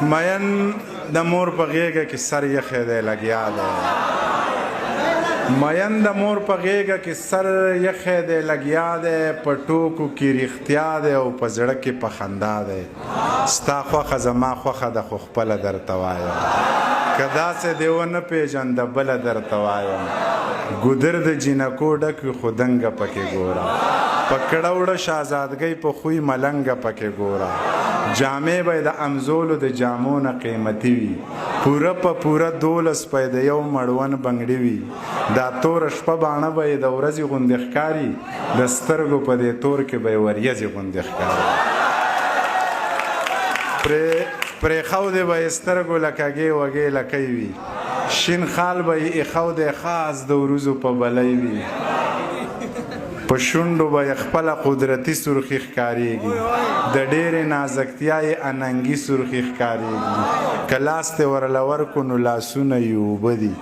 مین د مور په غېږه کې سر یخی دی لګیا دی مین د مور په غېږه کې سر یخی دی لګیا دی په ټوکو کې رښتیا دی او په زړه کې په خندا دی ستا خوښه زما خوښه ده خو خپله درته وایم که داسې دې ونه پېژنده بله درته وایم ګودر د جینکو ډک وي خو دنګه پکې ګوره په کړه وړه شهزادګۍ په خوی ملنګه پکې ګوره جامې به د امزولو د جامو نه قیمتي وي پوره په پوره 12 پی د یو مړون بنګړي وي دا توره شپه باڼه به یې د ورځې غوندې ښکاري د سترګو په دې تور کې به یې وریځې غوندې ښکاري پرېښودې به یې سترګو لکږې وږې لکۍ وي شین خال به یې ایښودی خاص د وروځو په بلۍ وي په شونډو به یې خپله قدرتي سرخي ښکارېږي د ډېرې نازکتیا یې اننګي سرخي ښکارېږي که لاس دې ورله ورکو نو لاسونه یې اوبه دي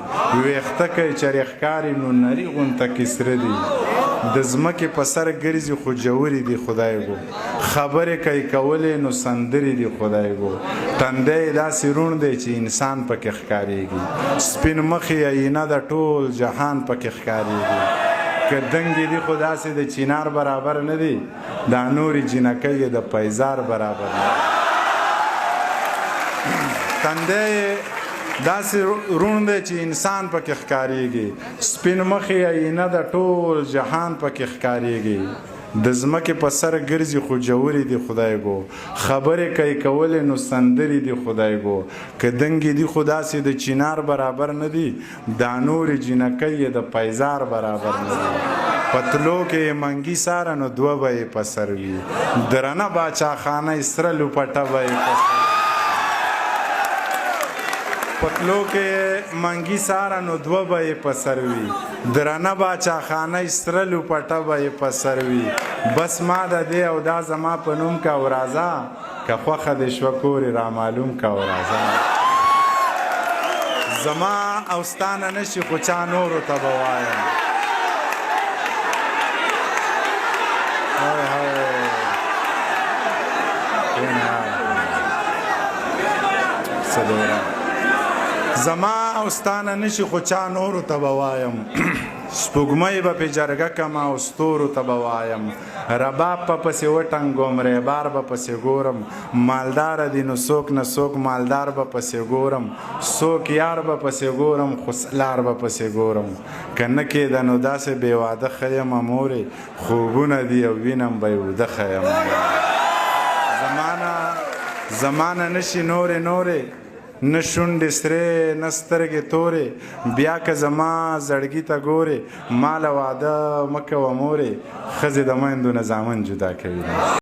ویښته که یې چرې ښکاري نو نري غونته کې سره دي د ځمکې په سر ګرځي خو جوړې دي خدای ګو خبرې کوي کولې نو سندرې دي خدای ګو تندی یې داسې روڼ دی چې انسان پکې ښکارېږي سپین مخ یې آینه د ټول جهان پکې ښکارېږي که دنګې دي خو داسې د چینار برابر نه دي دا نورې جینکۍ یې د پیزار برابر نه دي تندی داسې روڼ دی چې انسان پکې ښکارېږي سپین مخ یې آینه د ټول جهان پکې ښکارېږي د ځمکې په سر ګرځي خو جوړې دي خدای ګو خبرې کوي کولې نو سندرې دي خدای ګو که دنګې دي خو داسې د چینار برابر نه دي دا نورې جینکۍ یې د پیزار برابر نه دي پتلو کې یې منګي ساره نو دوه به یې په سر وي درنه باچاخانه یې سره لوپټه به یې په سر پتلو کې منګي ساره نو دوه به یې په سر وي درنه باچاخانه یې سره لوپټه به یې په سر وي بس ما د دې او دا زما په نوم که او راځه که خوښه دې شوه کور یې رامعلوم که او راځه زما او ستا نه نشي خو چا نورو ته به وایم زما او ستا نه نشي خو چا نورو ته به وایم سپوږمۍ به پې جرګه کمه او ستورو ته به وایم رباب په پسې وټنګوم ریبار به پسې ګورم مالداره دي نو څوک نه څوک مالدار به پسې ګورم څوک یار به پسې ګورم خو لار به پسې ګورم که نه کېده نو داسې بې واده ښه یمه مورې خوبونه دي او وینم به یې وده ښه یمه زمانه نشي نورې نه شونډې سرې نه سترګې تورې بیا که زما زړګي ته ګورې ما له واده مه کوه مورې ښځې د میندو نه زامن جدا کوي